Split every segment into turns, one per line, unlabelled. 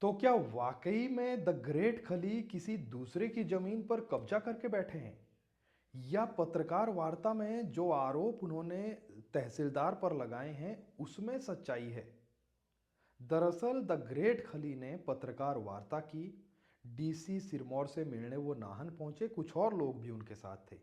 तो क्या वाकई में द ग्रेट खली किसी दूसरे की जमीन पर कब्जा करके बैठे हैं? या पत्रकार वार्ता में जो आरोप उन्होंने तहसीलदार पर लगाए हैं उसमें सच्चाई है? दरअसल द ग्रेट खली ने पत्रकार वार्ता की। डीसी सिरमौर से मिलने वो नाहन पहुंचे, कुछ और लोग भी उनके साथ थे।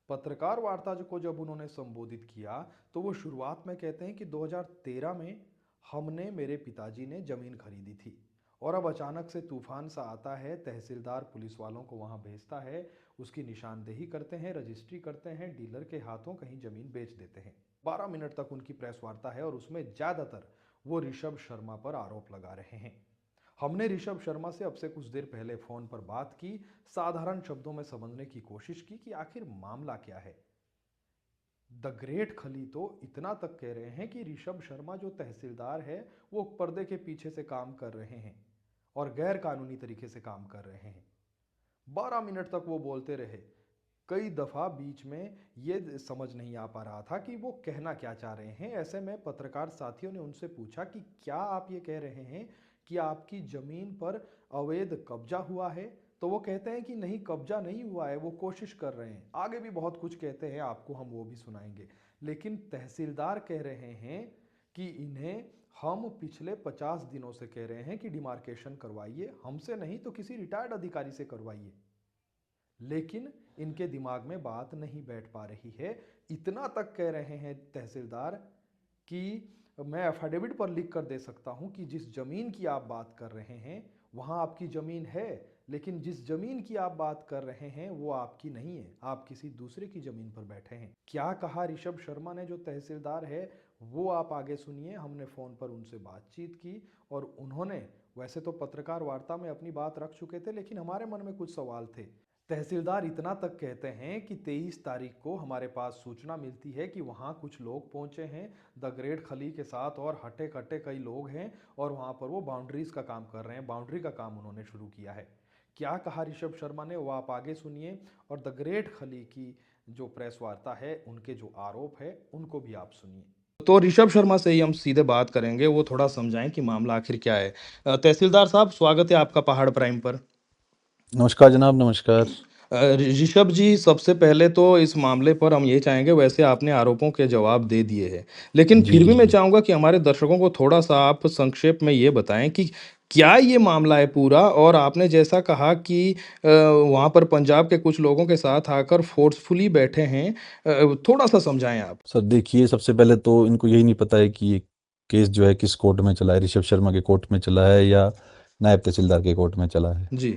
पत्रकार वार्ता को जब उन्होंने संबोधित किया तो वो शुरुआत में कहते हैं कि 2013 में हमने, मेरे पिताजी ने जमीन खरीदी थी और अब अचानक से तूफान सा आता है। तहसीलदार पुलिस वालों को वहां भेजता है, उसकी निशानदेही करते हैं, रजिस्ट्री करते हैं, डीलर के हाथों कहीं जमीन बेच देते हैं। 12 मिनट तक उनकी प्रेस वार्ता है और उसमें ज्यादातर वो ऋषभ शर्मा पर आरोप लगा रहे हैं। हमने ऋषभ शर्मा से अब से कुछ देर पहले फोन पर बात की, साधारण शब्दों में समझने की कोशिश की कि आखिर मामला क्या है। द ग्रेट खली तो इतना तक कह रहे हैं कि ऋषभ शर्मा जो तहसीलदार है वो पर्दे के पीछे से काम कर रहे हैं और गैर कानूनी तरीके से काम कर रहे हैं। 12 मिनट तक वो बोलते रहे। कई दफा बीच में ये समझ नहीं आ पा रहा था कि वो कहना क्या चाह रहे हैं। ऐसे में पत्रकार साथियों ने उनसे पूछा कि क्या आप ये कह रहे हैं कि आपकी जमीन पर अवैध कब्जा हुआ है? तो वो कहते हैं कि नहीं, कब्जा नहीं हुआ है, वो कोशिश कर रहे हैं। आगे भी बहुत कुछ कहते हैं, आपको हम वो भी सुनाएंगे। लेकिन तहसीलदार कह रहे हैं कि इन्हें हम पिछले 50 दिनों से कह रहे हैं कि डिमार्केशन करवाइए, हमसे नहीं तो किसी रिटायर्ड अधिकारी से करवाइए, लेकिन इनके दिमाग में बात नहीं बैठ पा रही है। इतना तक कह रहे हैं तहसीलदार कि मैं एफिडेविट पर लिख कर दे सकता हूं कि जिस जमीन की आप बात कर रहे हैं वहां आपकी जमीन है, लेकिन जिस जमीन की आप बात कर रहे हैं वो आपकी नहीं है, आप किसी दूसरे की जमीन पर बैठे हैं। क्या कहा ऋषभ शर्मा ने, जो तहसीलदार है, वो आप आगे सुनिए। हमने फोन पर उनसे बातचीत की और उन्होंने वैसे तो पत्रकार वार्ता में अपनी बात रख चुके थे, लेकिन हमारे मन में कुछ सवाल थे। तहसीलदार इतना तक कहते हैं कि 23 तारीख को हमारे पास सूचना मिलती है कि वहां कुछ लोग पहुंचे हैं द ग्रेट खली के साथ और हटे कट्टे कई लोग हैं और वहां पर वो बाउंड्रीज का काम कर रहे हैं, बाउंड्री का काम उन्होंने शुरू किया है। क्या कहा ऋषभ शर्मा ने वो आप आगे सुनिए, और द ग्रेट खली की जो प्रेस वार्ता है, उनके जो आरोप है, उनको भी आप सुनिए। तो ऋषभ शर्मा से ही हम सीधे बात करेंगे, वो थोड़ा समझाएं कि मामला आखिर क्या है। तहसीलदार साहब, स्वागत है आपका पहाड़ प्राइम पर।
नमस्कार जनाब, नमस्कार।
ऋषभ जी, सबसे पहले तो इस मामले पर हम ये चाहेंगे, वैसे आपने आरोपों के जवाब दे दिए हैं, लेकिन
जी,
फिर भी
जी,
मैं
जी।
चाहूंगा कि हमारे दर्शकों को थोड़ा सा आप संक्षेप में ये बताएं कि क्या ये मामला है पूरा। और आपने जैसा कहा कि वहां पर पंजाब के कुछ लोगों के साथ आकर फोर्सफुली बैठे हैं, थोड़ा सा समझाएं आप।
सर देखिए, सबसे पहले तो इनको यही नहीं पता है कि ये केस जो है किस कोर्ट में चला है, ऋषभ शर्मा के कोर्ट में चला है या नायब तहसीलदार के कोर्ट में चला है।
जी।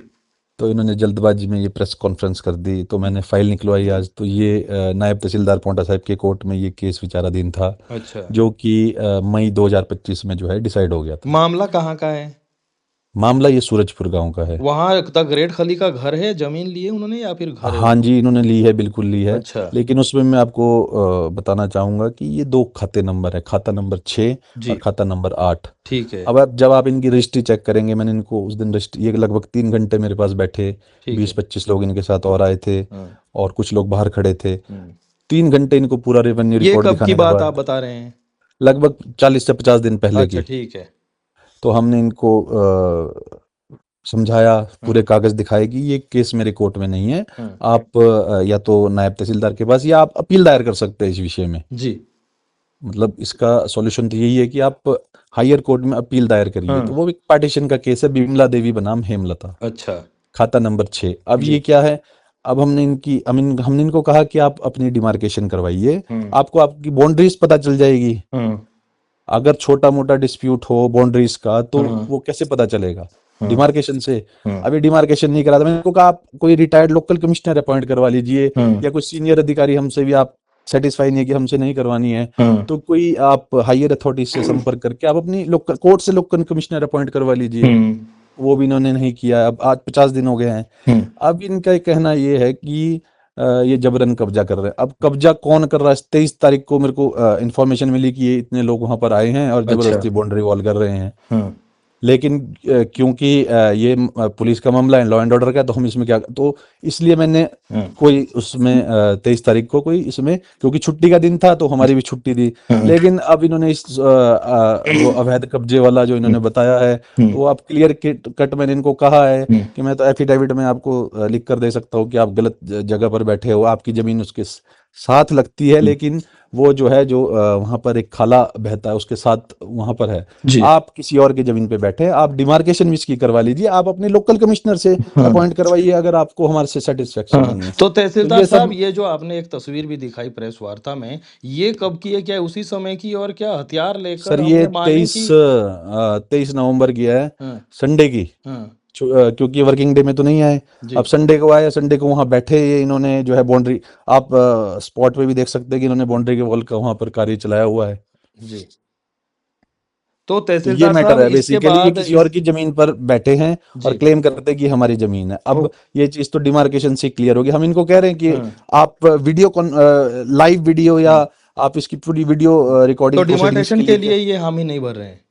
तो इन्होंने जल्दबाजी में ये प्रेस कॉन्फ्रेंस कर दी, तो मैंने फाइल निकलवाई आज। तो ये नायब तहसीलदार पांवटा साहिब के कोर्ट में ये केस विचाराधीन था,
अच्छा।
जो कि मई 2025 में जो है डिसाइड हो गया था।
मामला कहाँ का है?
मामला ये सूरजपुर गांव का है।
वहां द ग्रेट खली का घर है, जमीन लिए उन्होंने या फिर घर है
हाँ
वो?
जी, इन्होंने ली है, बिल्कुल ली है।
अच्छा।
लेकिन उसमें मैं आपको बताना चाहूँगा कि ये 2 खाते नंबर है, खाता नंबर 6 और
जी।
खाता नंबर 8।
ठीक है।
अब आप जब आप इनकी रजिस्ट्री चेक करेंगे, मैंने इनको उस दिन रजिस्ट्री, ये लगभग 3 घंटे मेरे पास बैठे,
ठीक है।
20-25 लोग इनके साथ और आए थे
हाँ।
और कुछ लोग बाहर खड़े थे।
हम्म।
3 घंटे इनको पूरा रेवेन्यू
ये
रिकॉर्ड
कब की
दिखाने के
बात आप
बाद,
बता रहे हैं?
लगभग 40 से 50 दिन पहले
अच्छा,
की।
ठीक है।
तो हमने इनको समझाया, पूरे
हाँ।
कागज दिखाए कि ये केस मेरे कोर्ट में नहीं है।
हाँ।
आप या तो नायब तहसीलदार के पास, या आप अपील दायर कर सकते हैं इस विषय में।
जी।
मतलब इसका सॉल्यूशन तो यही है कि आप हायर कोर्ट में अपील दायर करिए। तो
हाँ।
वो एक पार्टीशन का केस है, बिमला देवी बनाम हेमलता,
अच्छा।
खाता नंबर 6। अब
जी।
ये क्या है, अब हमने इनको कहा कि आप अपनी डिमार्केशन करवाइए,
हाँ।
आपको आपकी बाउंड्रीज पता चल जाएगी।
हाँ।
अगर छोटा मोटा डिस्प्यूट हो बाउंड्रीज का, तो
हाँ।
वो कैसे पता चलेगा?
हाँ।
डिमार्केशन से।
हाँ।
अभी डिमार्केशन नहीं करा था, मैंने इनको कहा आप कोई रिटायर्ड लोकल कमिश्नर अपॉइंट करवा लीजिए,
हाँ।
या कोई सीनियर अधिकारी, हमसे भी आप सेटिस्फाई नहीं है कि हमसे नहीं करवानी है,
हाँ।
तो कोई आप हायर अथॉरिटी से संपर्क करके आप अपनी लोकल कोर्ट से लोकल कमिश्नर अपॉइंट करवा लीजिए।
हम्म।
वो भी इन्होंने नहीं किया। अब आज 50 दिन हो गए हैं।
हम्म।
अब इनका कहना ये है कि ये जबरन कब्जा कर रहे हैं। अब कब्जा कौन कर रहा है? 23 तारीख को मेरे को इंफॉर्मेशन मिली कि ये इतने लोग वहां पर आए हैं और
अच्छा।
जबरदस्ती बाउंड्री वॉल कर रहे हैं।
हाँ।
लेकिन क्योंकि ये पुलिस का मामला है, लॉ एंड ऑर्डर का, तो हम इसमें क्या, तो इसलिए मैंने कोई उसमें 23 तारीख को कोई इसमें, क्योंकि छुट्टी का दिन था तो हमारी भी छुट्टी थी। लेकिन अब इन्होंने इस जो अवैध कब्जे वाला जो इन्होंने बताया है, तो आप क्लियर कट मैंने इनको कहा है कि मैं तो एफिडेविट में आपको लिख कर दे सकता हूँ कि आप गलत जगह पर बैठे हो, आपकी जमीन उसके साथ लगती है, लेकिन वो जो है जो वहां पर एक खाला बहता है उसके साथ वहां पर है,
जी।
आप किसी और की जमीन पे बैठे हैं, आप डिमार्केशन भी इसकी करवा लीजिए, आप अपने लोकल कमिश्नर से
हाँ।
अपॉइंट करवाइए अगर आपको हमारे से सेटिस्फेक्शन
हाँ,
नहीं है।
तो
तो
तहसीलदार
ये
साहब,
सब
ये जो आपने एक तस्वीर भी दिखाई प्रेस वार्ता में, ये कब की है? क्या उसी समय की? और क्या हथियार लेकर
सर
हम
ये
ये माने कि
23 नवंबर की है,
हाँ,
संडे की,
हाँ,
क्योंकि वर्किंग डे में तो नहीं आए।
जी,
अब संडे को आए, संडे को वहां बैठे, ये इन्होंने जो है बाउंड्री, आप स्पॉट पे भी देख सकते हैं कि इन्होंने बाउंड्री के वॉल का वहां पर कार्य चलाया हुआ है।
जी। तो
तो ये
तहसीलदार
मैटर
साहब
है
इसके
बेसिकली, ये
बाद
किसी और
इस
की जमीन पर बैठे हैं और
जी,
क्लेम करते हैं कि हमारी जमीन है।
ओ,
अब ये चीज तो डिमार्केशन से क्लियर होगी। हम इनको कह रहे हैं कि
हाँ,
आप वीडियो लाइव वीडियो या
हाँ।
आप इसकी पूरी वीडियो
तो
रिकॉर्डिंग प्रोसीडिंग्स
डिमार्टेशन
के
के
लिए
लिए ये हामी नहीं भर रहे हैं?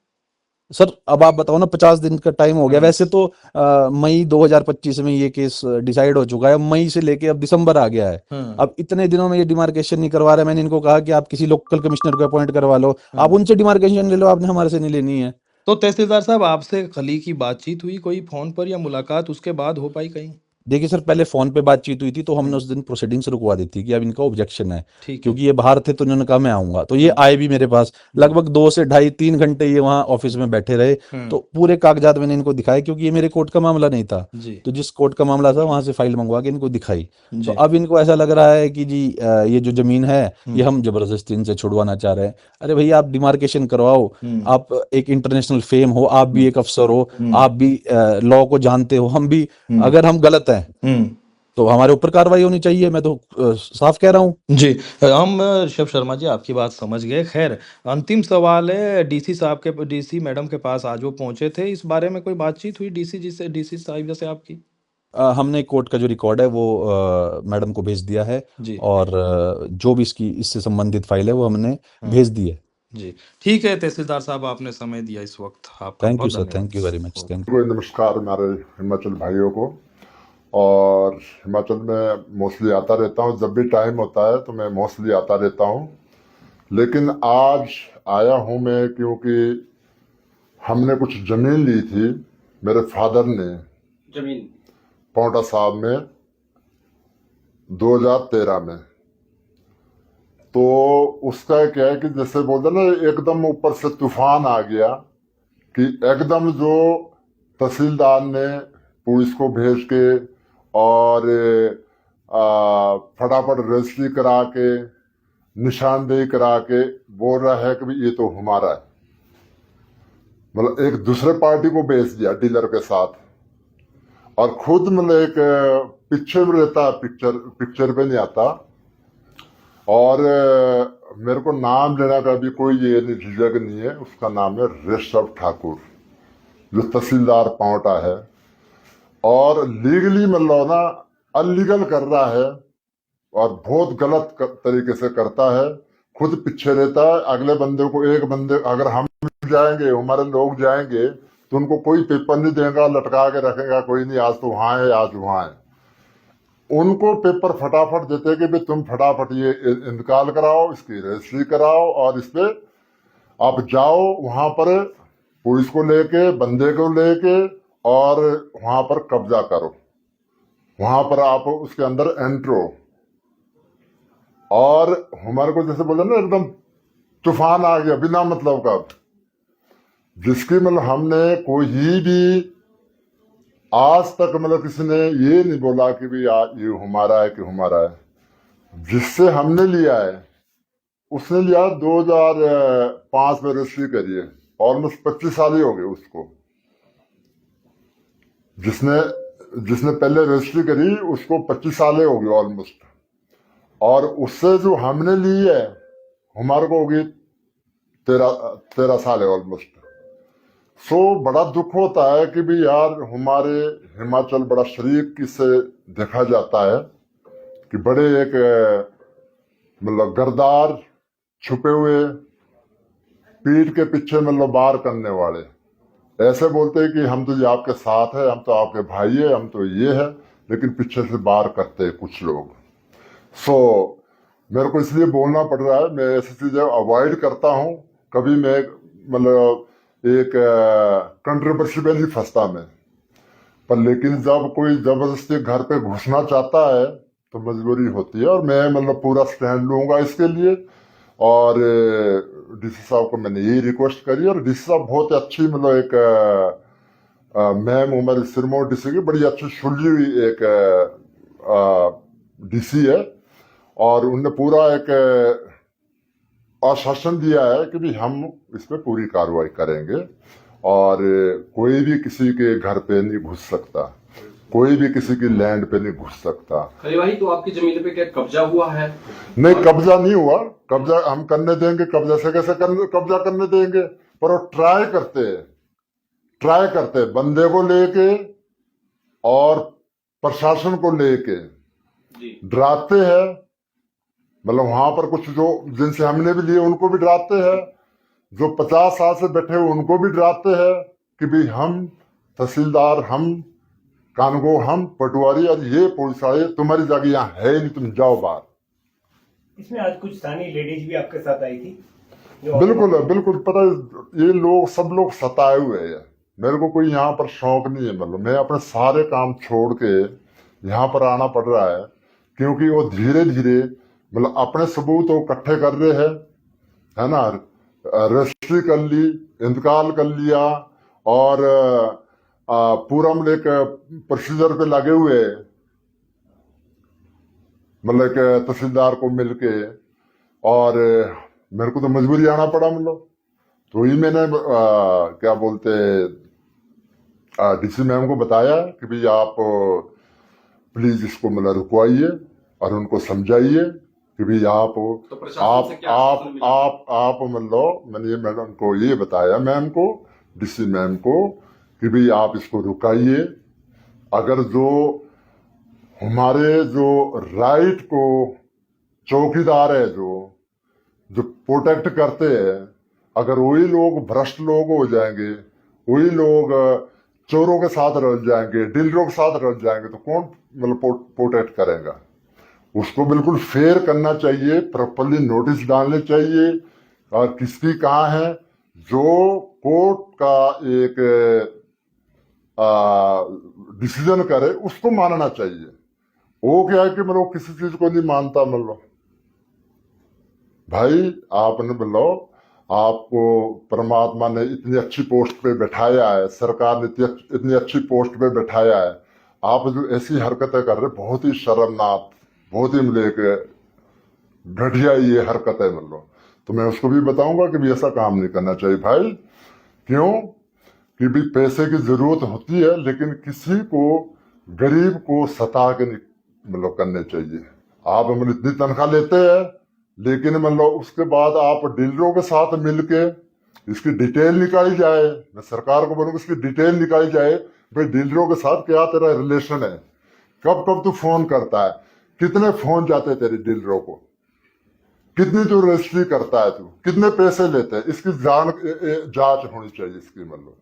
सर अब आप बताओ ना, 50 दिन का टाइम हो गया।
हाँ,
वैसे तो मई 2025 में ये केस डिसाइड हो चुका है, मई से लेके अब दिसंबर आ गया है।
हाँ,
अब इतने दिनों में ये डिमार्केशन नहीं करवा रहे। मैंने इनको कहा कि आप किसी लोकल कमिश्नर को अपॉइंट करवा लो, आप
हाँ।
उनसे डिमार्केशन ले लो, आपने हमारे से नहीं लेनी है।
तो तहसीलदार साहब, आपसे खली की बातचीत हुई कोई फोन पर, या मुलाकात उसके बाद हो पाई कहीं?
देखिए सर, पहले फोन पे बातचीत हुई थी तो हमने
हम्म,
उस दिन प्रोसीडिंग्स रुकवा दी थी कि अब इनका ऑब्जेक्शन है,
ठीक है।
क्योंकि ये बाहर थे तो इन्होंने कहा मैं आऊंगा, तो ये
हाँ,
आए भी मेरे पास।
जी,
लगभग 2 से ढाई 3 घंटे ये वहाँ ऑफिस में बैठे रहे।
हाँ,
तो पूरे कागजात मैंने इनको दिखाए, क्योंकि ये मेरे कोर्ट का मामला नहीं था।
जी,
तो जिस कोर्ट का मामला था वहां से फाइल मंगवा के इनको दिखाई। तो
जी,
अब इनको ऐसा लग रहा है कि जी ये जो जमीन है ये
हम्म,
हम जबरदस्ती इनसे छुड़वाना चाह रहे हैं। अरे भैया, आप डिमार्केशन करवाओ।
हम्म,
आप एक इंटरनेशनल फेम हो, आप भी
हम्म,
एक अफसर हो,
हम्म,
आप भी लॉ को जानते हो, हम भी।
हम्म,
अगर हम गलत हैं
हम्म,
तो हमारे ऊपर कार्रवाई होनी चाहिए। मैं तो साफ कह रहा हूँ।
जी। हम ऋषभ शर्मा जी आपकी बात समझ गए। खैर, अंतिम सवाल है, डीसी साहब के, डीसी मैडम के पास आज वो पहुंचे थे, इस बारे में कोई बातचीत हुई डीसी जी से, डीसी साहिबा से आपकी?
हमने कोर्ट का जो रिकॉर्ड है वो मैडम को भेज दिया है,
जी,
और जो भी इसकी इससे संबंधित फाइल है वो हमने
हाँ,
भेज दी है।
जी। ठीक है तहसीलदार साहब, आपने समय दिया इस वक्त, आपका
थैंक यू
बहुत
सर,
धन्यवाद।
Thank you very much,
okay.
Thank
को नमस्कार हमारे हिमाचल भाइयों को। और हिमाचल में मोस्टली आता रहता हूँ, जब भी टाइम होता है तो मैं मोस्टली आता रहता हूँ। लेकिन आज आया हूँ मैं क्योंकि हमने कुछ जमीन ली थी, मेरे फादर ने
जमीन?
पाउंटा साहब में 2013 में। तो उसका क्या है कि जैसे बोलते ना, एकदम ऊपर से तूफान आ गया कि एकदम जो तहसीलदार ने पुलिस को भेज के और फटाफट रजिस्ट्री करा के निशानदेही करा के बोल रहा है कि भाई ये तो हमारा है। मतलब एक दूसरे पार्टी को बेच दिया डीलर के साथ, और खुद मतलब एक पीछे में रहता, पिक्चर पे नहीं आता। और मेरे को नाम लेना का भी कोई ये झिझक नहीं है। उसका नाम है ऋषभ ठाकुर, जो तहसीलदार पांवटा है। और लीगली मतलब ना अनलीगल कर रहा है, और बहुत गलत तरीके से करता है। खुद पीछे रहता है, अगले बंदे को, एक बंदे अगर हम जाएंगे, हमारे लोग जाएंगे तो उनको कोई पेपर नहीं देगा, लटका के रखेगा, कोई नहीं आज तो वहां है आज वहां है। उनको पेपर फटाफट देते कि भाई तुम फटाफट ये इंतकाल कराओ, इसकी रजिस्ट्री कराओ, और इस पे आप जाओ वहां पर पुलिस को लेके, बंदे को लेके, और वहां पर कब्जा करो, वहां पर आप उसके अंदर एंट्रो। और हमारे को जैसे बोले ना, एकदम तूफान आ गया बिना मतलब का, जिसकी मतलब हमने कोई भी आज तक मतलब किसी ने ये नहीं बोला कि भाई ये हमारा है कि हमारा है। जिससे हमने लिया है उसने लिया 2005 में रजिस्ट्री करी है, ऑलमोस्ट 25 साल ही हो गए उसको। जिसने पहले रजिस्ट्री करी उसको 25 साल हो गए ऑलमोस्ट। और उससे जो हमने ली है हमारे को होगी 13 साल है ऑलमोस्ट। सो बड़ा दुख होता है कि भी यार हमारे हिमाचल बड़ा शरीक से देखा जाता है कि बड़े एक मतलब गरदार, छुपे हुए, पीठ के पीछे मतलब बार करने वाले, ऐसे बोलते हैं कि हम तो ये आपके साथ है, हम तो आपके भाई है, हम तो ये है, लेकिन पीछे से बार करते हैं कुछ लोग। सो मेरे को इसलिए बोलना पड़ रहा है, मैं ऐसी चीजें अवॉइड करता हूँ। कभी मैं मतलब एक कंट्रोवर्सी में नहीं फंसता मैं, पर लेकिन जब कोई जबरदस्ती घर पे घुसना चाहता है तो मजबूरी होती है, और मैं मतलब पूरा स्टैंड लूंगा इसके लिए। और डीसी साहब को मैंने यही रिक्वेस्ट करी, और डीसी साहब बहुत अच्छी मतलब एक मैम उमर सिरमौर डीसी की बड़ी अच्छी सुलझी हुई एक डीसी है, और उनने पूरा एक आश्वासन दिया है कि भी हम इस पे पूरी कार्रवाई करेंगे, और कोई भी किसी के घर पे नहीं घुस सकता, कोई भी किसी की लैंड पे नहीं घुस सकता।
खली भाई, तो आपकी जमीन पे क्या कब्जा हुआ है?
नहीं, कब्जा नहीं हुआ, कब्जा हम करने देंगे? कब्जा से कैसे कब्जा करने देंगे? पर वो ट्राई करते बंदे को लेके और प्रशासन को लेके डराते हैं। मतलब वहां पर कुछ जो जिनसे हमने भी लिए उनको भी डराते हैं, जो 50 साल से बैठे हुए उनको भी डराते हैं कि भाई हम तहसीलदार, हम कानगो, हम पटवारी, और ये पुलिस वाले तुम्हारी जगह यहाँ है ही नहीं, तुम जाओ बाहर।
इसमें आज कुछ स्थानीय लेडीज भी आपके साथ आई थी?
बिल्कुल पता है, ये लोग सब लोग सताए हुए हैं। मेरे को कोई यहाँ पर शौक नहीं है, मतलब मैं अपने सारे काम छोड़ के यहाँ पर आना पड़ रहा है, क्योंकि वो धीरे धीरे मतलब अपने सबूत तो इकट्ठे कर रहे हैं, है ना। रजिस्ट्री कर ली, इंतकाल कर लिया, और पूरा मतलब एक प्रोसीजर पे लगे हुए, मतलब एक तहसीलदार को मिलके, और मेरे को तो मजबूरी आना पड़ा मतलब। तो ही मैंने क्या बोलते डीसी मैम को बताया कि भाई आप प्लीज इसको मतलब रुकवाइए और उनको समझाइए कि भाई आप
तो प्रशासन से क्या आश्वासन मिला?
आप मतलब मैंने ये मैडम को ये बताया, मैम को, डीसी मैम को, कि भाई आप इसको रुकाइए। अगर जो हमारे जो राइट को चौकीदार है, जो प्रोटेक्ट करते हैं, अगर वही लोग भ्रष्ट लोग हो जाएंगे, वही लोग चोरों के साथ रल जाएंगे, डीलरों के साथ रल जाएंगे, तो कौन मतलब प्रोटेक्ट करेगा? उसको बिल्कुल फेयर करना चाहिए, प्रॉपरली नोटिस डालने चाहिए, और किसकी कहाँ है, जो कोर्ट का एक डिसीजन करे उसको मानना चाहिए। वो क्या है कि मतलब किसी चीज को नहीं मानता, मतलब भाई आपने मतलब आपको परमात्मा ने इतनी अच्छी पोस्ट पे बैठाया है, सरकार ने इतनी अच्छी पोस्ट पे बैठाया है, आप जो ऐसी हरकतें कर रहे, बहुत ही शर्मनाक, बहुत ही मतलब घटिया ये हरकत है मतलब। तो मैं उसको भी बताऊंगा कि भी ऐसा काम नहीं करना चाहिए भाई। क्यों? कि भी पैसे की जरूरत होती है, लेकिन किसी को गरीब को सता के नहीं मतलब करने चाहिए। आप मतलब इतनी तनख्वाह लेते हैं, लेकिन मतलब उसके बाद आप डीलरों के साथ मिलके इसकी डिटेल निकाली जाए, मैं सरकार को बोलूंगा इसकी डिटेल निकाली जाए, भाई डीलरों के साथ क्या तेरा रिलेशन है, कब कब तू फोन करता है, कितने फोन जाते हैं तेरे डीलरों को, कितनी तू रजिस्ट्री करता है, तू कितने पैसे लेते हैं, इसकी जांच होनी चाहिए इसकी। मतलब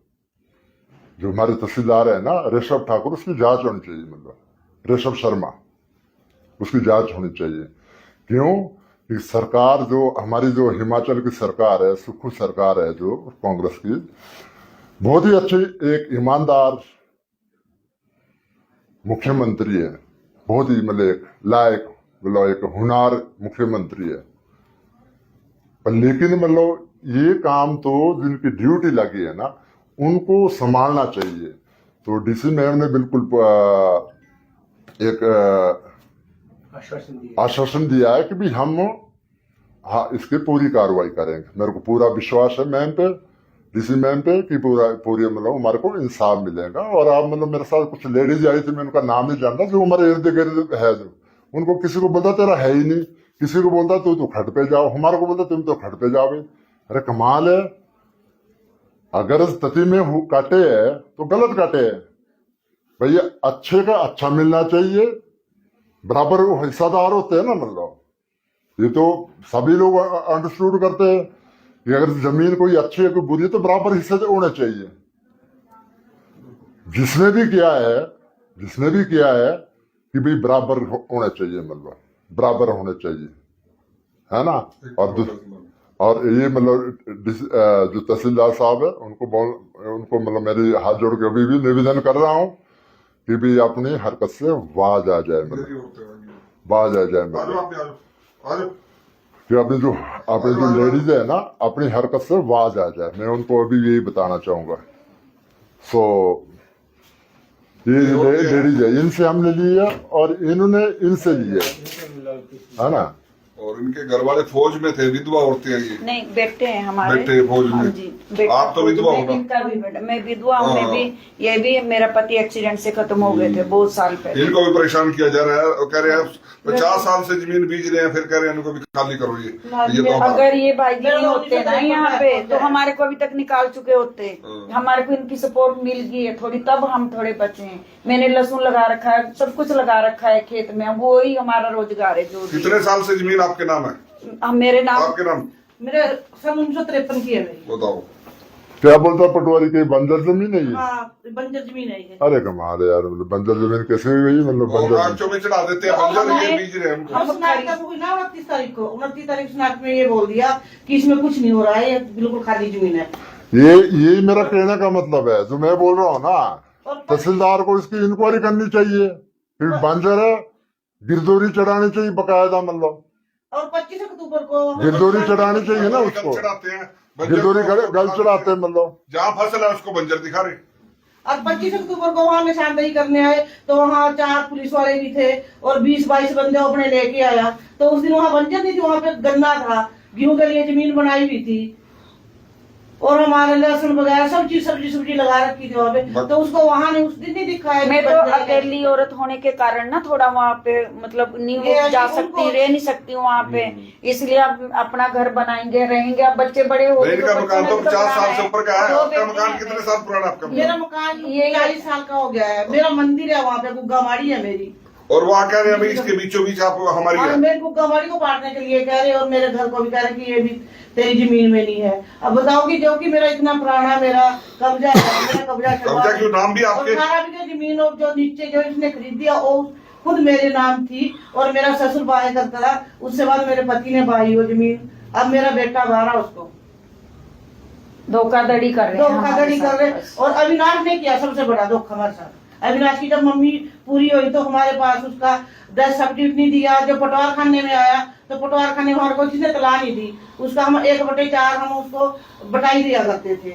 जो हमारे तहसीलदार है ना ऋषभ ठाकुर, उसकी जांच होनी चाहिए, मतलब ऋषभ शर्मा, उसकी जांच होनी चाहिए। क्यों? कि सरकार जो हमारी जो हिमाचल की सरकार है, सुखू सरकार है जो कांग्रेस की, बहुत ही अच्छी एक ईमानदार मुख्यमंत्री है, बहुत ही मतलब एक लायक मतलब एक हुनार मुख्यमंत्री है। पर लेकिन मतलब ये काम तो जिनकी ड्यूटी लगी है ना उनको संभालना चाहिए। तो डीसी मैम ने बिल्कुल एक आश्वासन दिया है कि भी हम हाँ इसकी पूरी कार्रवाई करेंगे। मेरे को पूरा विश्वास है मैम पे, डीसी मैम पे, कि पूरी मतलब हमारे को इंसाफ मिलेगा। और आप मतलब मेरे साथ कुछ लेडीज आई थी, मैं उनका नाम नहीं जानता, जो हमारे इर्द गिर्द है, जो उनको किसी को बोलता तेरा है ही नहीं, किसी को बोलता तू तो खट पे जाओ, हमारे को बोलता तुम तो खट पे जाओ। अरे कमाल है, अगर तति में काटे है तो गलत काटे है भैया। अच्छे का अच्छा मिलना चाहिए, बराबर वो हिस्सादार होते हैं ना। मतलब ये तो सभी लोग अंडरस्टूड करते हैं कि अगर जमीन कोई अच्छी है कोई बुरी है तो बराबर हिस्से होने चाहिए। जिसने भी किया है कि भाई बराबर होना चाहिए, मतलब बराबर होने चाहिए, है ना। और ये मतलब जो तहसीलदार साहब है उनको मतलब मेरी हाथ जोड़ के अभी भी निवेदन कर रहा हूँ कि भी अपनी हरकत से बाज आ जाए, मतलब कि अपनी जो लेडीज है ना, अपनी हरकत से बाज आ जाए। मैं उनको अभी यही बताना चाहूंगा। सो ये लेडीज है, इनसे हमने लिया और इन्होंने इनसे लिया, है ना।
और इनके घर वाले फौज में थे, विधवा औरतें हैं ये?
नहीं, बेटे हैं हमारे।
बेटे फौज में?
जी,
आप तो विधवा हो ना?
इनका भी बेटा, मैं विधवा हूँ। मैं भी, ये भी मेरा पति एक्सीडेंट से खत्म हो गए थे बहुत साल पहले।
इनको भी परेशान किया जा रहा है और कह रहे हैं 50 साल से जमीन बीज रहे हैं, फिर कह रहे हैं इनको भी खाली करो। ये तो
अगर ये भाई जी नहीं होते ना यहाँ पे, तो हमारे को अभी तक निकाल चुके होते। हमारे को इनकी सपोर्ट मिल गई है थोड़ी, तब हम थोड़े बचे हैं। मैंने लहसुन लगा रखा है, सब कुछ लगा रखा है खेत में, वो ही हमारा रोजगार है। जो
कितने साल से जमीन आपके नाम है?
मेरे नाम,
आपके नाम?
मेरे सन 1953 की है मेरी।
बताओ
क्या बोलता पटवारी की बंजर जमीन है ये?
हाँ, बंजर जमीन है ये।
अरे कमाल है यार, मतलब बंजर जमीन कैसे हुई भाई? मतलब बंजर
में चढ़ा देते हैं, बंजर बीज रहे हैं हमको।
हम 29 तारीख को स्नाक में ये बोल दिया कि इसमें कुछ नहीं हो रहा है, ये बिल्कुल खाली जमीन है।
ये मेरा कहने का मतलब है, जो मैं बोल रहा हूँ ना, तहसीलदार को इसकी इंक्वायरी करनी चाहिए। फिर बंजर है, गिरदौरी चढ़ानी चाहिए बकायदा, मतलब
और 25 अक्टूबर को
गिरदौरी चढ़ानी चाहिए ना उसको।
चढ़ाते हैं
गिरदौरी गल चढ़ाते हैं, मतलब
जहाँ फसल है उसको बंजर दिखा रहे।
और 25 अक्टूबर को वहाँ निशानदेही करने आए, तो वहाँ 4 पुलिस वाले भी थे और 20-22 बंदे अपने लेके आया। तो उस दिन वहाँ बंजर नहीं थी, वहाँ पे गन्ना था, गेहूं के लिए जमीन बनाई हुई थी और हमारे लहसुन वगैरह सब चीज सब्जी लगा रखी थी वहाँ पे। तो उसको वहाँ ने उस दिन नहीं दिखाया। मैं तो अकेली औरत होने के कारण ना थोड़ा वहाँ पे मतलब नहीं जा सकती, रह नहीं सकती वहाँ पे, इसलिए अब अपना घर बनाएंगे, रहेंगे। अब बच्चे बड़े हो गए।
इनका मकान तो 50 साल से ऊपर का है। आपका मकान कितने साल पुराना? आपका
मेरा मकान ये 40 साल का हो गया है। मेरा मंदिर है वहाँ पे, गुग्गामाड़ी है मेरी।
और वहाँ कह रहे हैं इसके बीचों बीच आप हमारी है।
मेरे गुग्गामाड़ी को बांटने के लिए कह रहे और मेरे घर को भी कह रहे कि ये भी तेरी जमीन में नहीं है। अब बताओ कि जो कि मेरा इतना पुराना मेरा कब्जा है, मेरा कब्जा
क्यों? नाम भी आपके?
18 बीघे जमीन और जो नीचे जो इसने खरीद दिया वो खुद मेरे नाम थी और मेरा ससुर बाय करता था। उससे बाद मेरे पति ने बाई वो जमीन। अब मेरा बेटा बारा उसको धोखाधड़ी कर रहे और अविनाश ने किया सबसे बड़ा धोखा हमारे साथ। अविनाश की जब मम्मी पूरी हुई तो हमारे पास उसका 10 सर्टिफिकेट नहीं दिया। जब पटवार खाने में आया तो पटवार खाने में हमारे को किसी ने तला नहीं दी। उसका हम 1/4 हम उसको बटाई दिया करते थे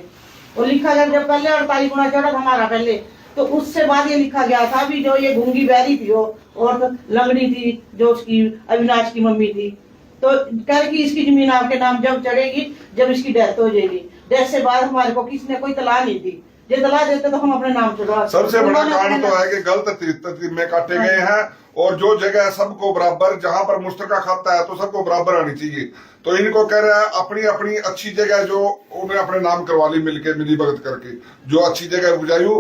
और लिखा गया जब पहले 48 गुना चढ़ा हमारा पहले, तो उससे बाद ये लिखा गया था भी जो ये गूंगी बहरी थी वो और लंगड़ी थी जो उसकी अविनाश की मम्मी थी, तो कह कि इसकी जमीन आपके नाम जब चढ़ेगी जब इसकी डेथ हो जाएगी। डेथ से बाद हमारे को किसी ने कोई तला नहीं दी। ये तला देते तो हम अपने नाम चढ़वा।
सबसे बड़ा कारण तो है कि गलत तरतीब में काटे गए हैं और जो जगह है सबको बराबर, जहां पर मुश्तरका खाता है तो सबको बराबर आनी चाहिए। तो इनको कह रहा है अपनी अपनी अच्छी जगह जो उन्हें अपने नाम करवा ली मिलके, मिली भगत करके, जो अच्छी जगह बुझायु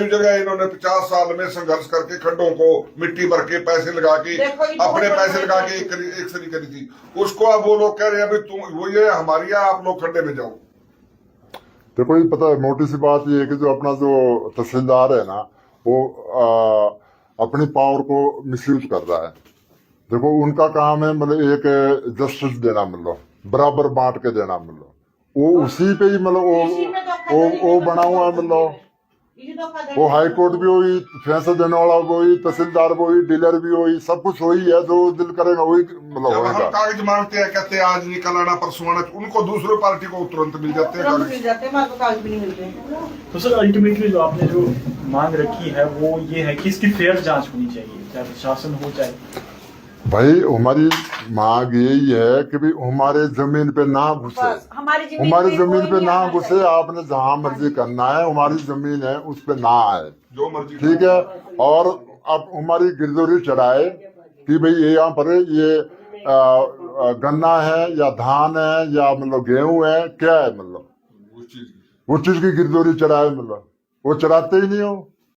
जगह इन्होंने 50 साल में संघर्ष करके खड्डों को मिट्टी भर के पैसे लगा के अपने पैसे लगा के एक सरी करी थी, उसको अब वो लोग कह रहे हैं तुम वो ये हमारी है, आप लोग खड्डे में जाओ।
देखो ये पता है, मोटी सी बात ये है कि जो अपना जो तहसीलदार है ना, वो अपनी पावर को मिसयूज कर रहा है। देखो उनका काम है मतलब एक जस्टिस देना, मतलब बराबर बांट के देना, मतलब वो उसी पे ही मतलब वो बना हुआ है, मतलब वो हाई कोर्ट भी हुई, फैसला देने वाला भी हुई, तहसीलदार भी हुई, डीलर भी हुई, सब कुछ वही है। जो दिल करेगा वही मतलब होगा।
हम कागज मांगते हैं, कहते हैं आज निकल आना परसों आना, उनको दूसरी पार्टी को तुरंत मिल जाते हैं,
कागज भी नहीं मिलते।
तो सर अल्टीमेटली जो आपने जो मांग रखी है वो ये है कि इसकी फेयर जांच होनी चाहिए, चाहे प्रशासन हो चाहे।
भाई हमारी मांग यही है कि भाई हमारे जमीन पे ना घुसे, हमारी जमीन पे ना घुसे। आपने जहाँ मर्जी करना है, हमारी जमीन है उस पे ना आए,
जो मर्जी, ठीक
है। और अब हमारी गिरदौरी चढ़ाए कि भाई ये यहाँ पर ये गन्ना है या धान है या मतलब गेहूं है, क्या है, मतलब वो चीज की गिरदौरी चढ़ाए, मतलब वो चढ़ाते ही नहीं हो।